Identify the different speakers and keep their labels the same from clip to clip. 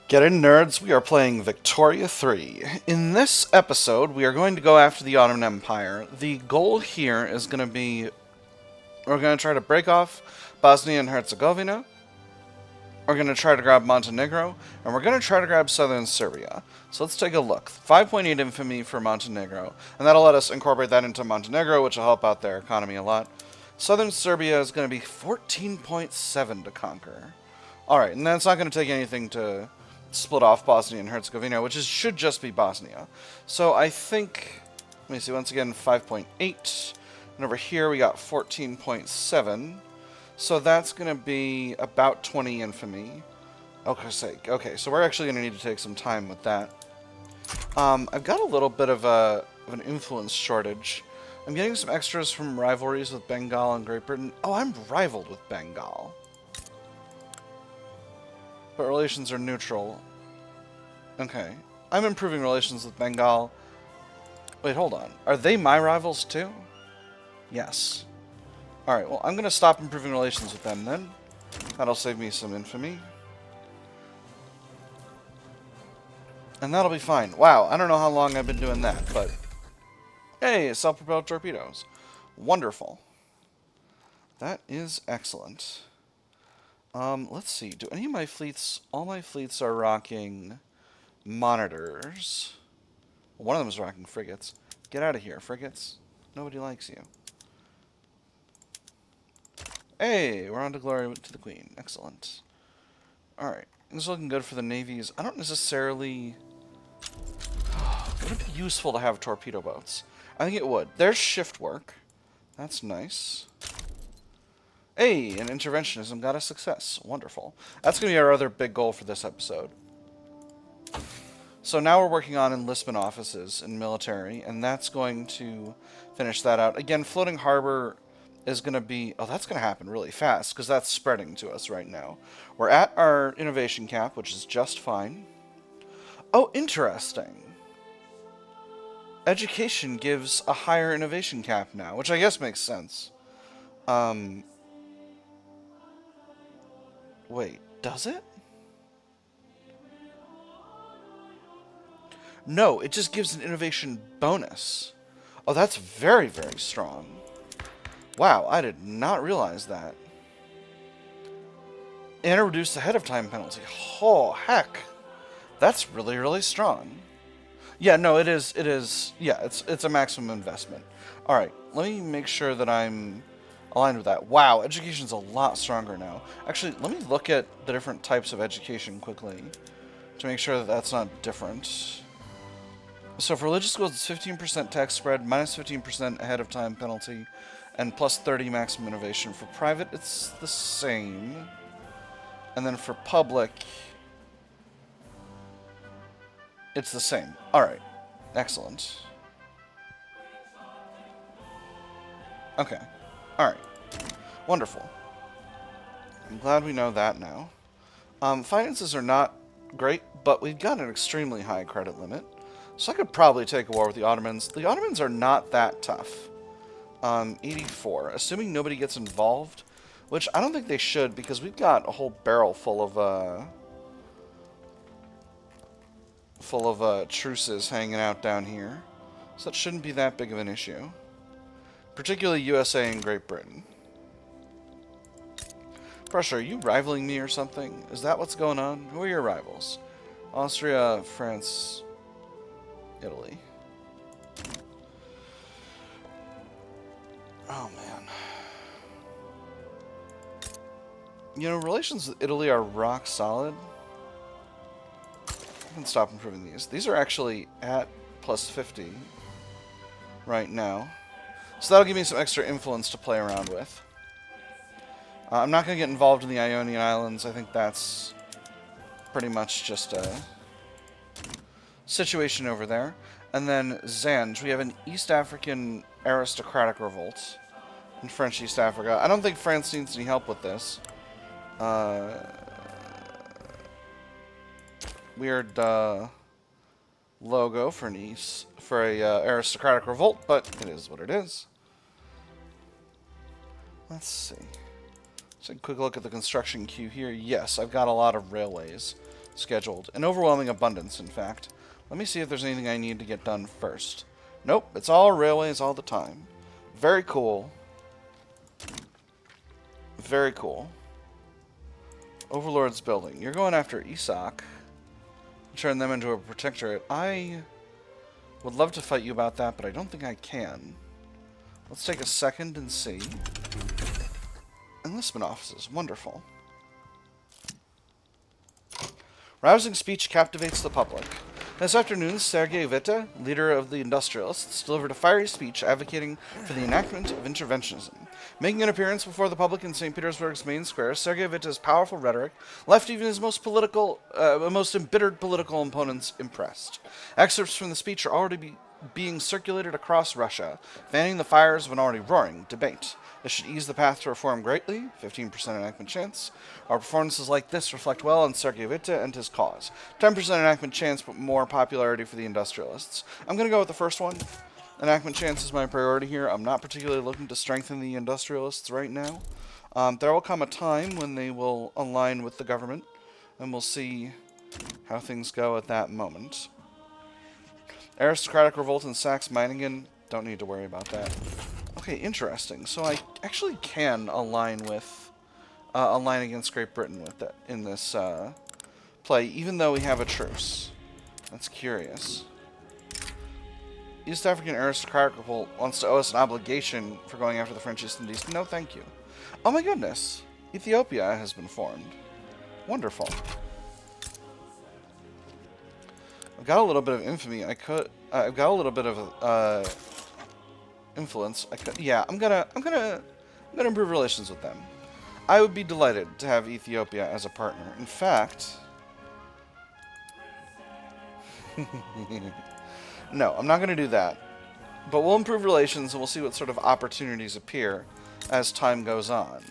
Speaker 1: Get in, nerds. We are playing Victoria 3. In this episode, we are going to go after the Ottoman Empire. The goal here is going to be... We're going to try to break off Bosnia and Herzegovina. We're going to try to grab Montenegro. And we're going to try to grab southern Serbia. So let's take a look. 5.8 infamy for Montenegro. And that'll let us incorporate that into Montenegro, which will help out their economy a lot. Southern Serbia is going to be 14.7 to conquer. Alright, and that's not going to take anything to split off Bosnia and Herzegovina, which should just be Bosnia. So I think, let me see, once again, 5.8. And over here we got 14.7. So that's going to be about 20 infamy. Okay, so we're actually going to need to take some time with that. I've got a little bit of an influence shortage. I'm getting some extras from rivalries with Bengal and Great Britain. Oh, I'm rivaled with Bengal. But relations are neutral. Okay. I'm improving relations with Bengal. Wait, hold on. Are they my rivals too? Yes. Alright, well, I'm going to stop improving relations with them then. That'll save me some infamy. And that'll be fine. Wow, I don't know how long I've been doing that, but... Hey, self-propelled torpedoes. Wonderful. That is excellent. Let's see. Do any of my fleets... All my fleets are rocking monitors. One of them is rocking frigates. Get out of here, frigates. Nobody likes you. Hey, we're on to glory to the queen. Excellent. Alright. This is looking good for the navies. I don't necessarily... Would it be useful to have torpedo boats? I think it would. There's shift work. That's nice. Hey, and interventionism got a success. Wonderful. That's going to be our other big goal for this episode. So now we're working on enlistment offices in military, and that's going to finish that out. Again, floating harbor is going to be... Oh, that's going to happen really fast, because that's spreading to us right now. We're at our innovation cap, which is just fine. Oh, interesting. Education gives a higher innovation cap now, which I guess makes sense. Wait, does it? No, it just gives an innovation bonus. Oh, that's very, very strong. Wow, I did not realize that. And it reduced the ahead of time penalty. Oh, heck. That's really, really strong. Yeah, no, it is, yeah, it's a maximum investment. Alright, let me make sure that I'm aligned with that. Wow, education's a lot stronger now. Actually, let me look at the different types of education quickly to make sure that that's not different. So for religious schools, it's 15% tax spread, minus 15% ahead of time penalty, and plus 30 maximum innovation. For private, it's the same. And then for public, it's the same. Alright. Excellent. Okay. Alright. Wonderful. I'm glad we know that now. Finances are not great, but we've got an extremely high credit limit. So I could probably take a war with the Ottomans. The Ottomans are not that tough. 84. Assuming nobody gets involved, which I don't think they should, because we've got a whole barrel full of truces hanging out down here. So that shouldn't be that big of an issue. Particularly USA and Great Britain. Prussia, are you rivaling me or something? Is that what's going on? Who are your rivals? Austria, France, Italy. Oh, man. You know, relations with Italy are rock solid. I can stop improving these. These are actually at plus 50 right now. So that'll give me some extra influence to play around with. I'm not going to get involved in the Ionian Islands. I think that's pretty much just a situation over there. And then Zanj. We have an East African aristocratic revolt in French East Africa. I don't think France needs any help with this. Weird logo for a aristocratic revolt, but it is what it is. Let's see. Let's take a quick look at the construction queue here. Yes, I've got a lot of railways. scheduled. An overwhelming abundance, in fact. Let me see if there's anything I need to get done first. Nope, it's all railways all the time. Very cool. Very cool. Overlord's building. You're going after Isak. Turn them into a protectorate. I would love to fight you about that, but I don't think I can. Let's take a second and see. Enlistment offices. Wonderful. Rousing speech captivates the public. This afternoon, Sergei Witte, leader of the Industrialists, delivered a fiery speech advocating for the enactment of Interventionism. Making an appearance before the public in St. Petersburg's main square, Sergei Witte's powerful rhetoric left even his most embittered political opponents impressed. Excerpts from the speech are already being circulated across Russia, fanning the fires of an already roaring debate. This should ease the path to reform greatly, 15% enactment chance. Our performances like this reflect well on Sergei Witte and his cause. 10% enactment chance, but more popularity for the industrialists. I'm going to go with the first one. Enactment chance is my priority here. I'm not particularly looking to strengthen the industrialists right now. There will come a time when they will align with the government, and we'll see how things go at that moment. Aristocratic revolt in Saxe-Meiningen. Don't need to worry about that. Okay, interesting. So I actually can align with align against Great Britain with it in this play, even though we have a truce. That's curious. East African Aristocratic Revolt wants to owe us an obligation for going after the French East Indies. No, thank you. Oh my goodness. Ethiopia has been formed. Wonderful. I've got a little bit of infamy. I've got a little bit of influence. Yeah, I'm gonna improve relations with them. I would be delighted to have Ethiopia as a partner. In fact, no, I'm not gonna do that. But we'll improve relations and we'll see what sort of opportunities appear as time goes on.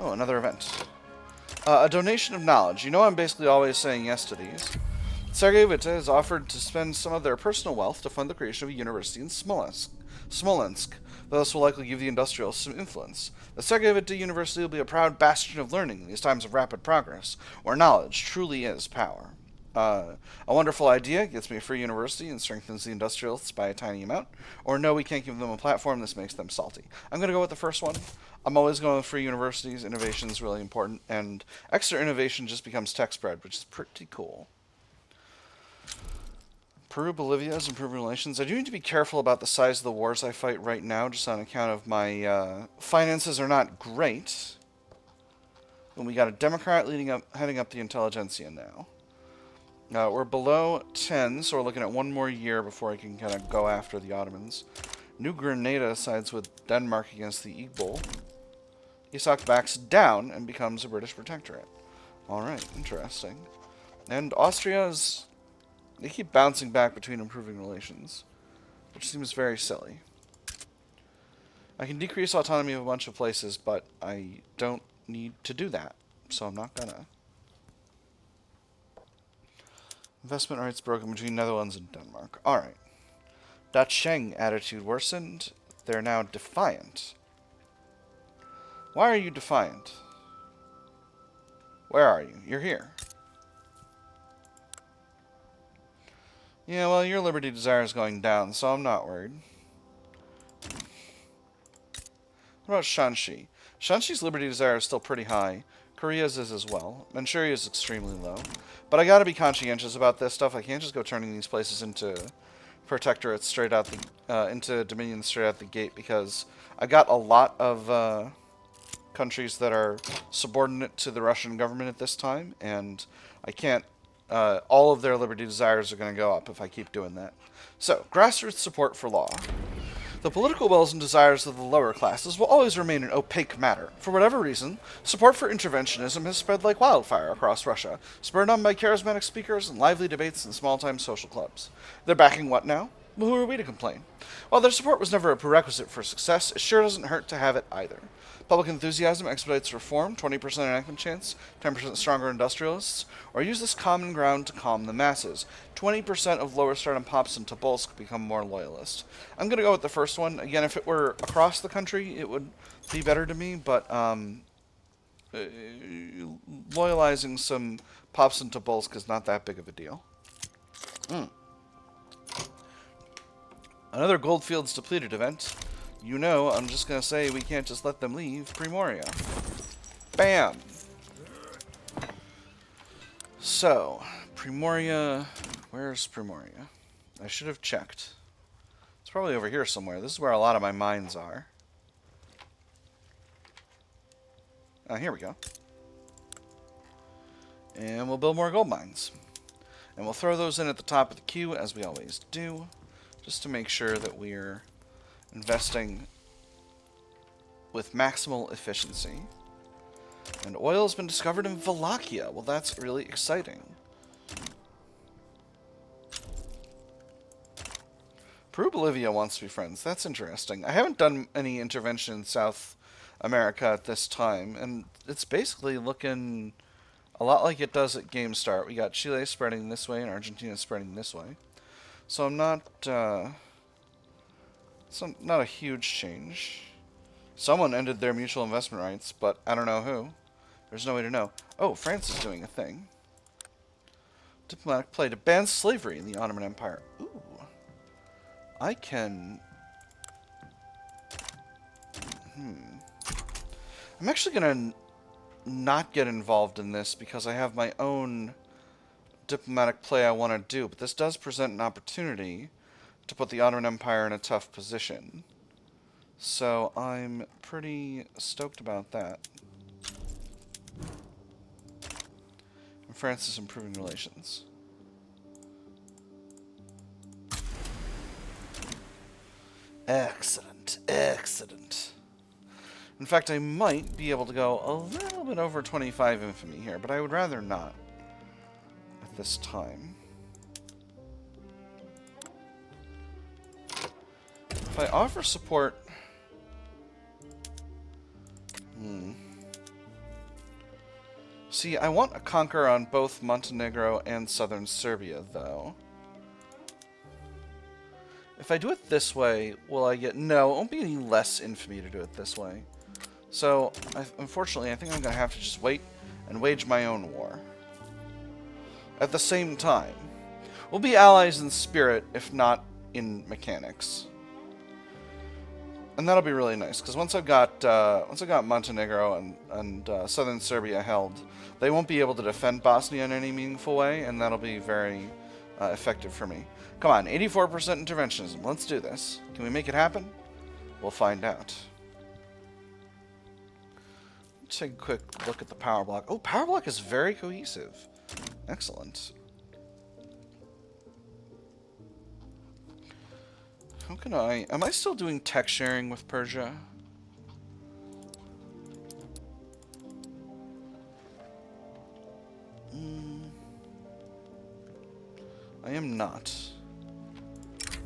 Speaker 1: Oh, another event. A donation of knowledge. You know I'm basically always saying yes to these. Sergei Witte has offered to spend some of their personal wealth to fund the creation of a university in Smolensk. This will likely give the industrialists some influence. The Sergei Witte University will be a proud bastion of learning in these times of rapid progress, where knowledge truly is power. A wonderful idea gets me a free university and strengthens the industrialists by a tiny amount. Or no, we can't give them a platform, this makes them salty. I'm going to go with the first one. I'm always going with free universities. Innovation is really important, and extra innovation just becomes tech spread, which is pretty cool. Peru, Bolivia is improving relations. I do need to be careful about the size of the wars I fight right now, just on account of my finances are not great. And we got a Democrat heading up the intelligentsia now. We're below 10, so we're looking at one more year before I can kind of go after the Ottomans. New Grenada sides with Denmark against the Igbo. Isak backs down and becomes a British protectorate. Alright, interesting. And Austria's... They keep bouncing back between improving relations, which seems very silly. I can decrease autonomy of a bunch of places, but I don't need to do that, so I'm not gonna. Investment rights broken between Netherlands and Denmark. Alright. Dutch Sheng attitude worsened. They're now defiant. Why are you defiant? Where are you? You're here. Yeah, well, your liberty desire is going down, so I'm not worried. What about Shanxi? Shanxi's liberty desire is still pretty high. Korea's is as well. Manchuria is extremely low. But I gotta be conscientious about this stuff. I can't just go turning these places into protectorates straight out the, into dominions straight out the gate, because I've got a lot of countries that are subordinate to the Russian government at this time, and I can't all of their liberty desires are going to go up if I keep doing that. So, grassroots support for law. The political wills and desires of the lower classes will always remain an opaque matter. For whatever reason, support for interventionism has spread like wildfire across Russia, spurred on by charismatic speakers and lively debates in small-time social clubs. They're backing what now? Well, who are we to complain? While their support was never a prerequisite for success, it sure doesn't hurt to have it either. Public enthusiasm expedites reform, 20% enactment chance, 10% stronger industrialists, or use this common ground to calm the masses. 20% of lower stardom pops in Tobolsk become more loyalist. I'm going to go with the first one. Again, if it were across the country, it would be better to me, but loyalizing some Pops into Bolsk is not that big of a deal. Another Goldfields depleted event. You know, I'm just going to say we can't just let them leave Primoria. Bam! So, Primoria... Where's Primoria? I should have checked. It's probably over here somewhere. This is where a lot of my mines are. Ah, here we go. And we'll build more gold mines. And we'll throw those in at the top of the queue, as we always do, just to make sure that we're investing with maximal efficiency. And oil has been discovered in Wallachia. Well, that's really exciting. Peru-Bolivia wants to be friends. That's interesting. I haven't done any intervention in South America at this time, and it's basically looking a lot like it does at game start. We got Chile spreading this way and Argentina spreading this way. So I'm not, it's not a huge change. Someone ended their mutual investment rights, but I don't know who. There's no way to know. Oh, France is doing a thing. Diplomatic play to ban slavery in the Ottoman Empire. Ooh. I can... I'm actually going to not get involved in this because I have my own diplomatic play I want to do, but this does present an opportunity to put the Ottoman Empire in a tough position. So I'm pretty stoked about that. And France is improving relations. Excellent, excellent. In fact, I might be able to go a little bit over 25 infamy here, but I would rather not at this time. If I offer support... See, I want a conquer on both Montenegro and southern Serbia, though. If I do it this way, will I get... No, it won't be any less infamy to do it this way. So, unfortunately, I think I'm going to have to just wait and wage my own war. At the same time, we'll be allies in spirit, if not in mechanics. And that'll be really nice, because once I've got Montenegro and southern Serbia held, they won't be able to defend Bosnia in any meaningful way, and that'll be very effective for me. Come on, 84% interventionism. Let's do this. Can we make it happen? We'll find out. Let's take a quick look at the power block. Oh, power block is very cohesive. Excellent. How can I... Am I still doing tech sharing with Persia? I am not.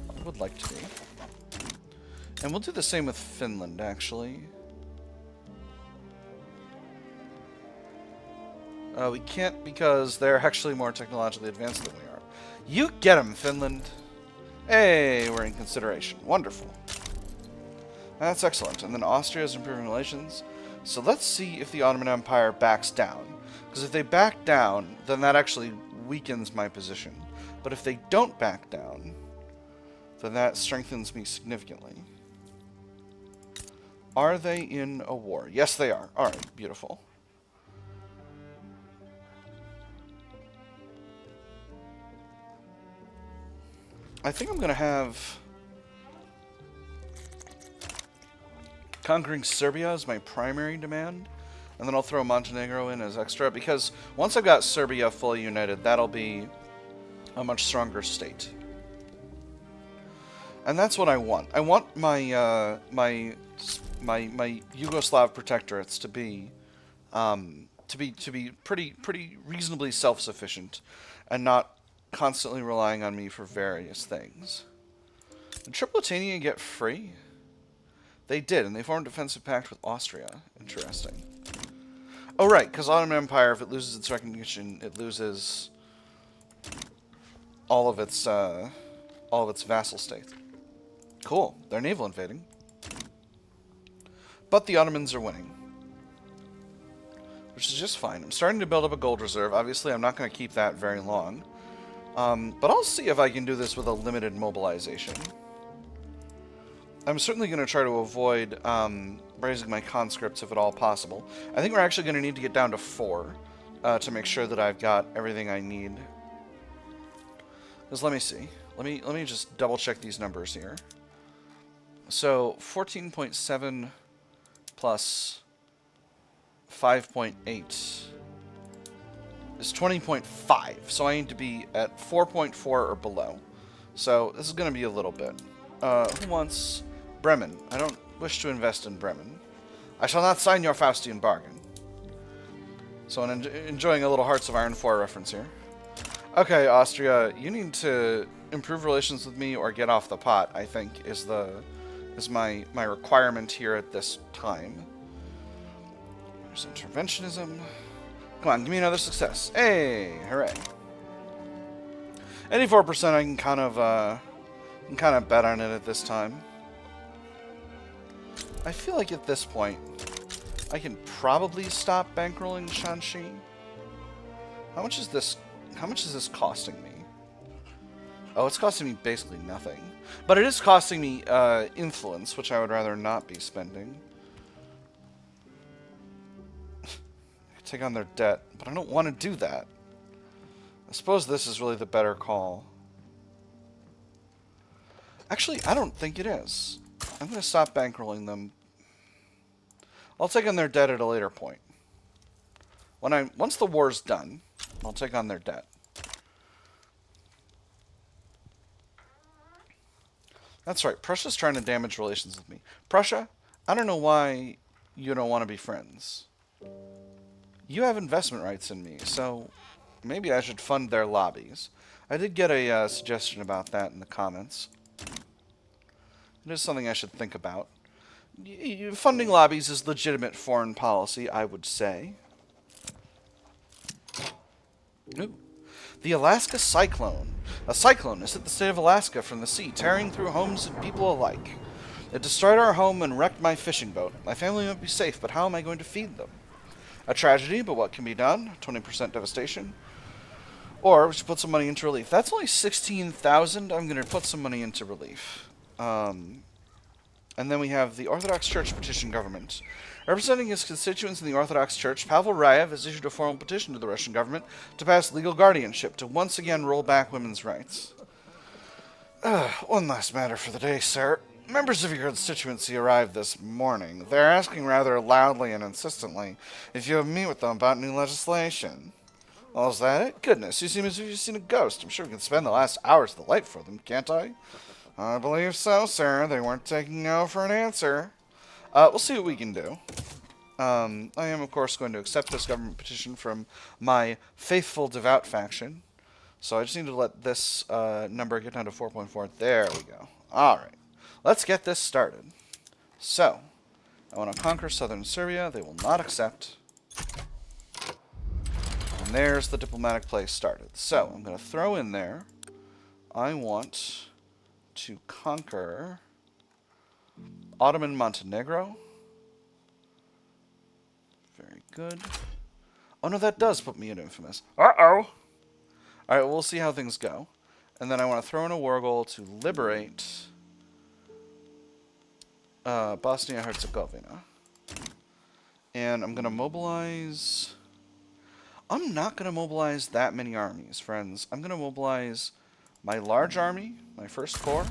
Speaker 1: I would like to be. And we'll do the same with Finland, actually. We can't because they're actually more technologically advanced than we are. You get them, Finland! Hey, we're in consideration. Wonderful. That's excellent. And then Austria is improving relations. So let's see if the Ottoman Empire backs down. Because if they back down, then that actually weakens my position. But if they don't back down, then that strengthens me significantly. Are they in a war? Yes, they are. Alright, beautiful. I think I'm going to have conquering Serbia as my primary demand, and then I'll throw Montenegro in as extra, because once I've got Serbia fully united, that'll be a much stronger state. And that's what I want. I want my my Yugoslav protectorates to be pretty reasonably self-sufficient, and not constantly relying on me for various things. Did Tripolitania get free? They did, and they formed a defensive pact with Austria. Interesting. Oh, right, because Ottoman Empire, if it loses its recognition, it loses all of its vassal states. Cool. They're naval invading. But the Ottomans are winning. which is just fine. I'm starting to build up a gold reserve. Obviously, I'm not going to keep that very long. But I'll see if I can do this with a limited mobilization. I'm certainly going to try to avoid raising my conscripts if at all possible. I think we're actually going to need to get down to 4 to make sure that I've got everything I need. Because let me see. Let me just double check these numbers here. So 14.7 plus 5.8 is 20.5. So I need to be at 4.4 or below. So this is going to be a little bit. Who wants Bremen? I don't wish to invest in Bremen. I shall not sign your Faustian bargain. So I'm enjoying a little Hearts of Iron 4 reference here. Okay, Austria, you need to improve relations with me or get off the pot, I think, is my requirement here at this time. There's Interventionism. Come on, give me another success. Hey, hooray. 84% I can kind of bet on it at this time. I feel like at this point, I can probably stop bankrolling Shanxi. How much is this costing me? Oh, it's costing me basically nothing. But it is costing me influence, which I would rather not be spending. I could take on their debt, but I don't want to do that. I suppose this is really the better call. Actually, I don't think it is. I'm going to stop bankrolling them. I'll take on their debt at a later point. Once the war's done, I'll take on their debt. That's right. Prussia's trying to damage relations with me. Prussia, I don't know why you don't want to be friends. You have investment rights in me, so maybe I should fund their lobbies. I did get a suggestion about that in the comments. It is something I should think about. Funding lobbies is legitimate foreign policy, I would say. Ooh. The Alaska Cyclone. A cyclone has hit the state of Alaska from the sea, tearing through homes and people alike. It destroyed our home and wrecked my fishing boat. My family might be safe, but how am I going to feed them? A tragedy, but what can be done? 20% devastation. Or we should put some money into relief. That's only 16,000. I'm going to put some money into relief. And then we have the Orthodox Church petition government. Representing his constituents in the Orthodox Church, Pavel Rayev has issued a formal petition to the Russian government to pass legal guardianship to once again roll back women's rights. One last matter for the day, sir. Members of your constituency arrived this morning. They're asking rather loudly and insistently if you'll meet with them about new legislation. Well, is that it? Goodness, you seem as if you've seen a ghost. I'm sure we can spend the last hours of the light for them, can't I? I believe so, sir. They weren't taking no for an answer. We'll see what we can do. I am, of course, going to accept this government petition from my faithful, devout faction. So I just need to let this number get down to 4.4. There we go. All right. Let's get this started. So, I want to conquer southern Serbia. They will not accept. And there's the diplomatic play started. So, I'm going to throw in there. I want to conquer Ottoman Montenegro. Very good. Oh no, that does put me in infamous. Uh-oh! Alright, we'll see how things go. And then I want to throw in a war goal to liberate Bosnia-Herzegovina. And I'm going to mobilize... I'm not going to mobilize that many armies, friends. I'm going to mobilize my large army, my first corps,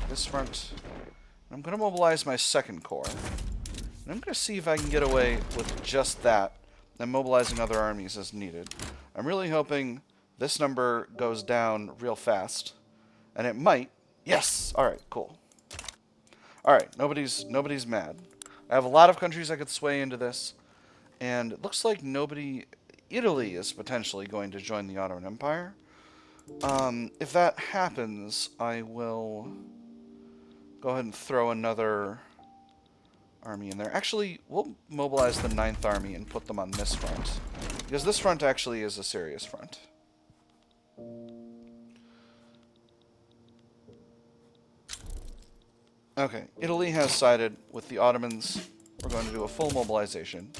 Speaker 1: this front. And I'm going to mobilize my second corps. And I'm going to see if I can get away with just that and mobilizing other armies as needed. I'm really hoping this number goes down real fast. And it might. Yes! Alright, cool. Alright, nobody's mad. I have a lot of countries I could sway into this. And it looks like nobody... Italy is potentially going to join the Ottoman Empire. If that happens, I will go ahead and throw another army in there. Actually, we'll mobilize the 9th Army and put them on this front. Because this front actually is a serious front. Okay, Italy has sided with the Ottomans. We're going to do a full mobilization.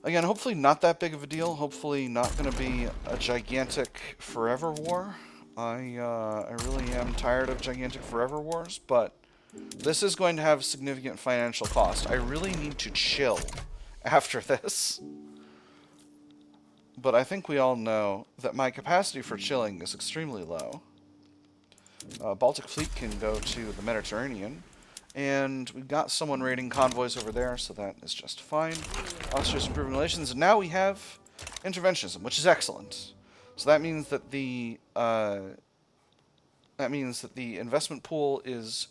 Speaker 1: Again, hopefully not that big of a deal. Hopefully not going to be a gigantic forever war. I really am tired of gigantic forever wars, but this is going to have significant financial cost. I really need to chill after this. But I think we all know that my capacity for chilling is extremely low. Baltic Fleet can go to the Mediterranean. And we've got someone raiding convoys over there, so that is just fine. Austria's improving relations, and now we have interventionism, which is excellent. So that means that the investment pool is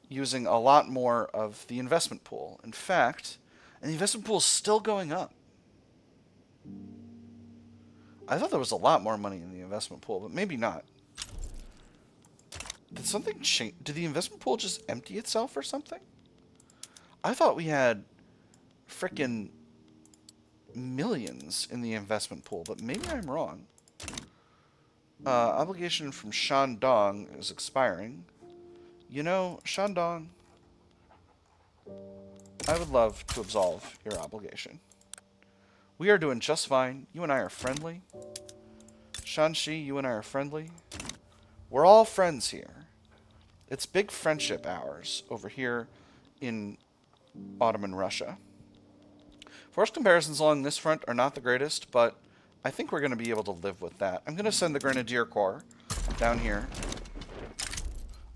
Speaker 1: using a lot more of the investment pool. In fact, and the investment pool is still going up. I thought there was a lot more money in the investment pool, but maybe not. Did something change? Did the investment pool just empty itself or something? I thought we had frickin' millions in the investment pool, but maybe I'm wrong. Obligation from Shandong is expiring. You know, Shandong, I would love to absolve your obligation. We are doing just fine. You and I are friendly. Shanxi, you and I are friendly. We're all friends here. It's big friendship hours over here in Ottoman Russia. Force comparisons along this front are not the greatest, but I think we're going to be able to live with that. I'm going to send the Grenadier Corps down here.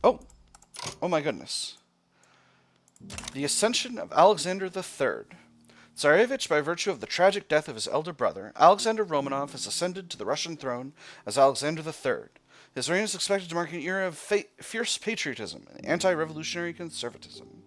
Speaker 1: Oh my goodness. The Ascension of Alexander III. Tsarevich, by virtue of the tragic death of his elder brother, Alexander Romanov, has ascended to the Russian throne as Alexander III. His reign is expected to mark an era of fierce patriotism and anti-revolutionary conservatism.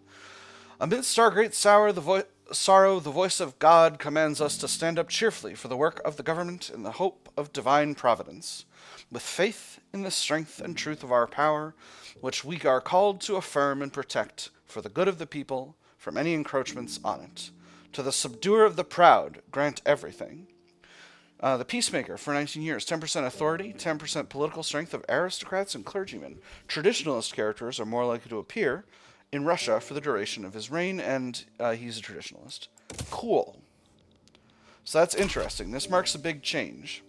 Speaker 1: Amidst our great sorrow, the voice of God commands us to stand up cheerfully for the work of the government in the hope of divine providence, with faith in the strength and truth of our power, which we are called to affirm and protect for the good of the people from any encroachments on it. To the subduer of the proud, grant everything. The Peacemaker for 19 years. 10% authority, 10% political strength of aristocrats and clergymen. Traditionalist characters are more likely to appear in Russia for the duration of his reign, and he's a traditionalist. Cool. So that's interesting. This marks a big change.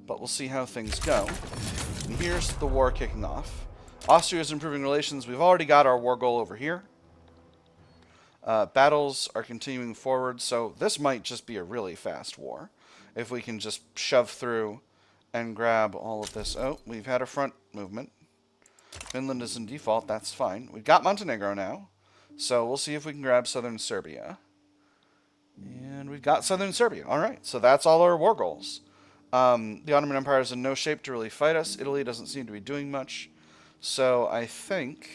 Speaker 1: But we'll see how things go. And here's the war kicking off. Austria is improving relations. We've already got our war goal over here. Battles are continuing forward, so this might just be a really fast war. If we can just shove through and grab all of this. Oh, we've had a front movement. Finland is in default, that's fine. We've got Montenegro now, so we'll see if we can grab southern Serbia. And we've got southern Serbia. Alright, so that's all our war goals. The Ottoman Empire is in no shape to really fight us. Italy doesn't seem to be doing much. So I think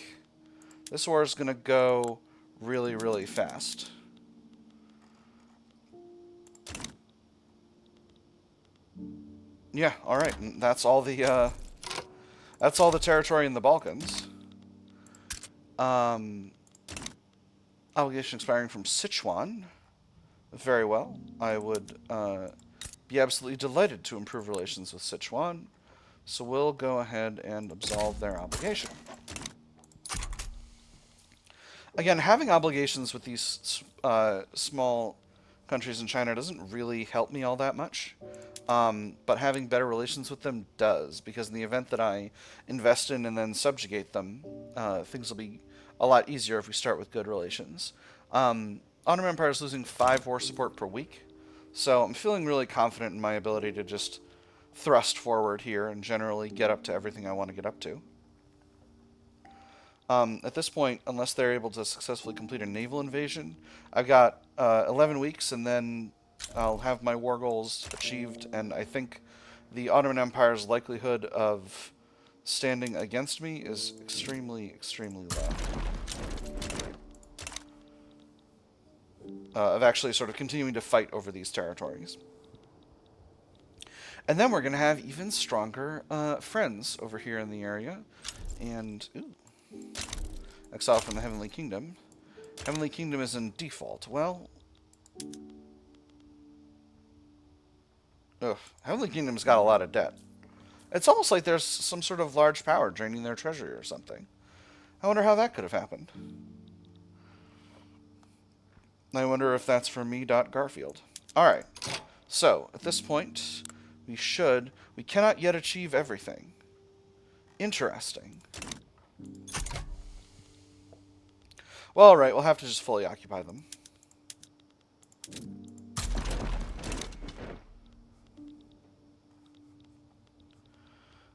Speaker 1: this war is going to go really, really fast. Yeah, alright. That's all the territory in the Balkans. Obligation expiring from Sichuan. Very well. I would be absolutely delighted to improve relations with Sichuan. So we'll go ahead and absolve their obligation. Again, having obligations with these small countries in China doesn't really help me all that much. But having better relations with them does, because in the event that I invest in and then subjugate them, things will be a lot easier if we start with good relations. Ottoman Empire is losing 5 war support per week, so I'm feeling really confident in my ability to just thrust forward here and generally get up to everything I want to get up to. At this point, unless they're able to successfully complete a naval invasion, I've got 11 weeks, and then I'll have my war goals achieved, and I think the Ottoman Empire's likelihood of standing against me is extremely, extremely low. Of actually sort of continuing to fight over these territories. And then we're going to have even stronger friends over here in the area. And, ooh, exile from the Heavenly Kingdom. Heavenly Kingdom is in default. Well, Heavenly Kingdom's got a lot of debt. It's almost like there's some sort of large power draining their treasury or something. I wonder how that could have happened. I wonder if that's for me, Garfield. Alright. So, at this point, we cannot yet achieve everything. Interesting. Well, alright, we'll have to just fully occupy them.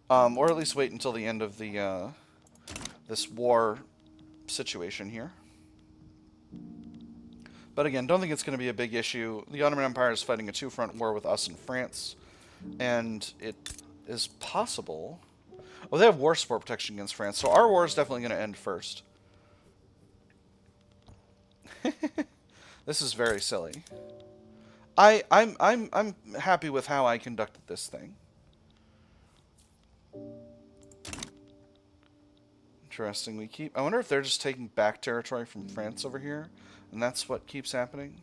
Speaker 1: Or at least wait until the end of the, this war situation here. But again, don't think it's going to be a big issue. The Ottoman Empire is fighting a two-front war with us and France. And it is possible... Oh, they have war support protection against France, so our war is definitely going to end first. This is very silly. I'm happy with how I conducted this thing. Interesting. I wonder if they're just taking back territory from France over here, and that's what keeps happening.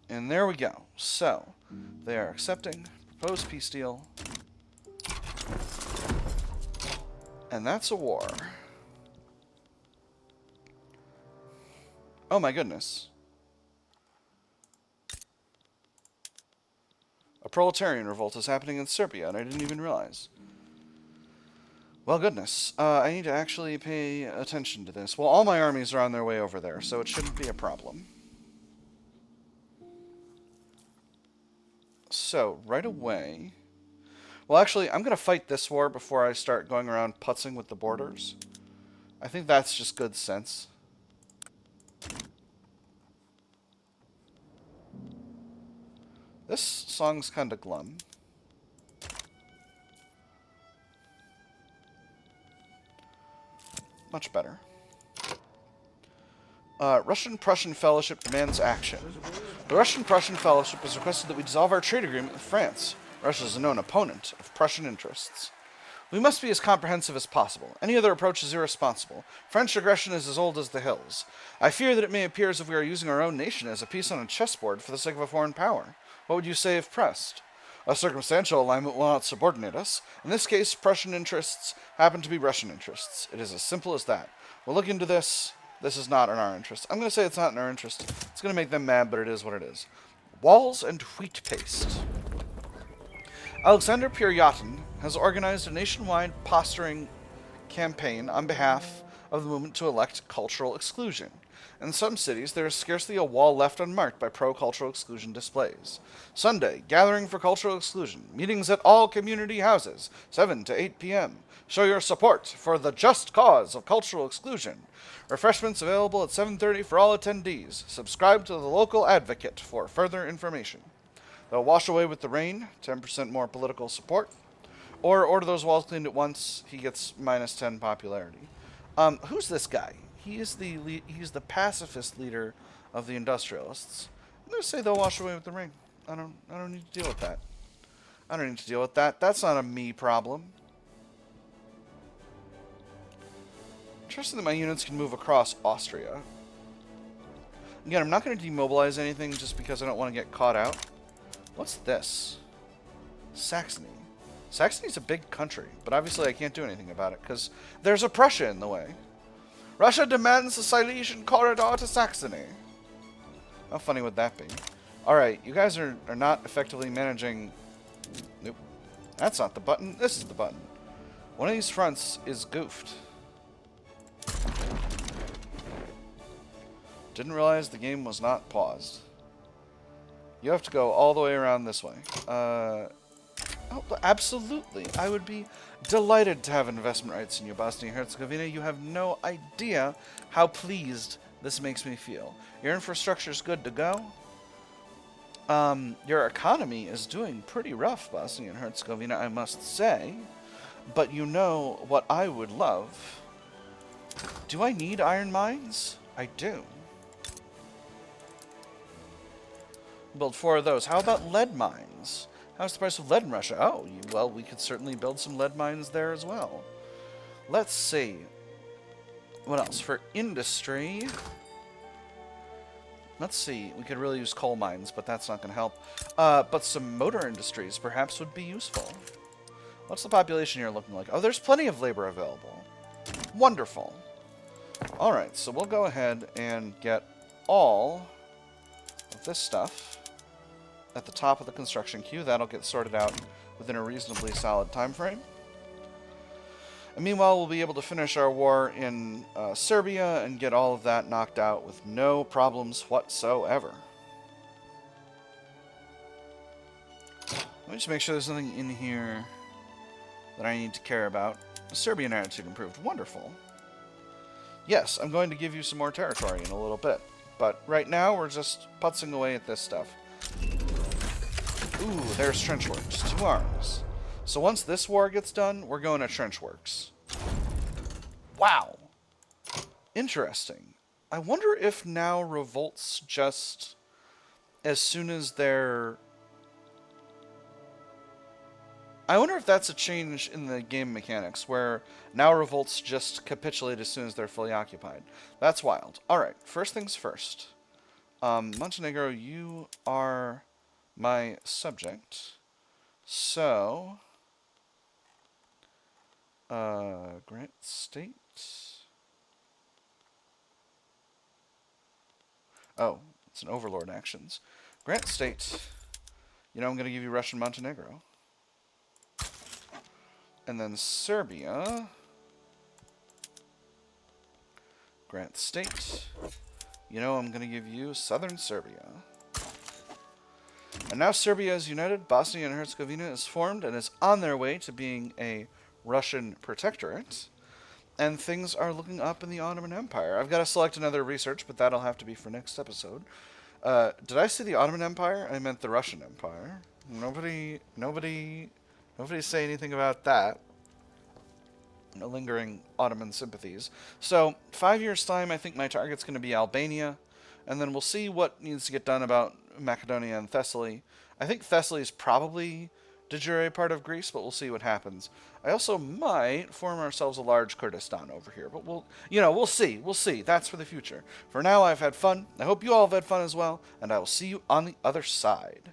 Speaker 1: And there we go. So, they are accepting proposed peace deal. And that's a war. Oh my goodness. A proletarian revolt is happening in Serbia, and I didn't even realize. Well, goodness. I need to actually pay attention to this. Well, all my armies are on their way over there, so it shouldn't be a problem. So, right away... Well, actually, I'm going to fight this war before I start going around putzing with the borders. I think that's just good sense. This song's kind of glum. Much better. Russian-Prussian Fellowship demands action. The Russian-Prussian Fellowship has requested that we dissolve our trade agreement with France. Russia is a known opponent of Prussian interests. We must be as comprehensive as possible. Any other approach is irresponsible. French aggression is as old as the hills. I fear that it may appear as if we are using our own nation as a piece on a chessboard for the sake of a foreign power. What would you say if pressed? A circumstantial alignment will not subordinate us. In this case, Prussian interests happen to be Russian interests. It is as simple as that. We'll look into this. This is not in our interest. I'm going to say it's not in our interest. It's going to make them mad, but it is what it is. Walls and wheat paste. Alexander Pyryatin has organized a nationwide posturing campaign on behalf of the movement to elect cultural exclusion. In some cities, there is scarcely a wall left unmarked by pro-cultural exclusion displays. Sunday, gathering for cultural exclusion. Meetings at all community houses, 7 to 8 p.m. Show your support for the just cause of cultural exclusion. Refreshments available at 7:30 for all attendees. Subscribe to the local advocate for further information. They'll wash away with the rain, 10% more political support. Or order those walls cleaned at once. He gets -10 popularity. Who's this guy? He's the pacifist leader of the industrialists. I'm gonna say they'll wash away with the rain. I don't need to deal with that. I don't need to deal with that. That's not a me problem. Interesting that my units can move across Austria. Again, I'm not going to demobilize anything just because I don't want to get caught out. What's this? Saxony. Saxony's a big country, but obviously I can't do anything about it because there's a Prussia in the way. Russia demands a Silesian corridor to Saxony. How funny would that be? Alright, you guys are not effectively managing... Nope. That's not the button. This is the button. One of these fronts is goofed. Didn't realize the game was not paused. You have to go all the way around this way. Oh, absolutely. I would be delighted to have investment rights in you, Bosnia-Herzegovina. You have no idea how pleased this makes me feel. Your infrastructure is good to go. Your economy is doing pretty rough, Bosnia-Herzegovina, I must say. But you know what I would love. Do I need iron mines? I do. Build 4 of those. How about lead mines? How's the price of lead in Russia? Oh, well, we could certainly build some lead mines there as well. Let's see. What else? For industry... Let's see. We could really use coal mines, but that's not going to help. But some motor industries perhaps would be useful. What's the population here looking like? Oh, there's plenty of labor available. Wonderful. Alright, so we'll go ahead and get all of this stuff at the top of the construction queue. That'll get sorted out within a reasonably solid time frame. And meanwhile, we'll be able to finish our war in Serbia and get all of that knocked out with no problems whatsoever. Let me just make sure there's nothing in here that I need to care about. The Serbian attitude improved. Wonderful. Yes, I'm going to give you some more territory in a little bit. But right now, we're just putzing away at this stuff. Ooh, there's trench works. 2 arms. So once this war gets done, we're going to trench works. Wow. Interesting. I wonder if now revolts just as soon as they're... I wonder if that's a change in the game mechanics, where now revolts just capitulate as soon as they're fully occupied. That's wild. Alright, first things first. Montenegro, you are my subject. So... grant state. Oh, it's an overlord actions. Grant state. You know, I'm going to give you Russian Montenegro. And then Serbia. Grant state. You know, I'm going to give you Southern Serbia. And now Serbia is united. Bosnia and Herzegovina is formed and is on their way to being a Russian protectorate. And things are looking up in the Ottoman Empire. I've got to select another research, but that'll have to be for next episode. Did I say the Ottoman Empire? I meant the Russian Empire. Nobody say anything about that. No lingering Ottoman sympathies. So, 5 years' time, I think my target's going to be Albania. And then we'll see what needs to get done about Macedonia and Thessaly. I think Thessaly is probably de jure part of Greece, but we'll see what happens. I also might form ourselves a large Kurdistan over here, but we'll see. We'll see. That's for the future. For now, I've had fun. I hope you all have had fun as well, and I will see you on the other side.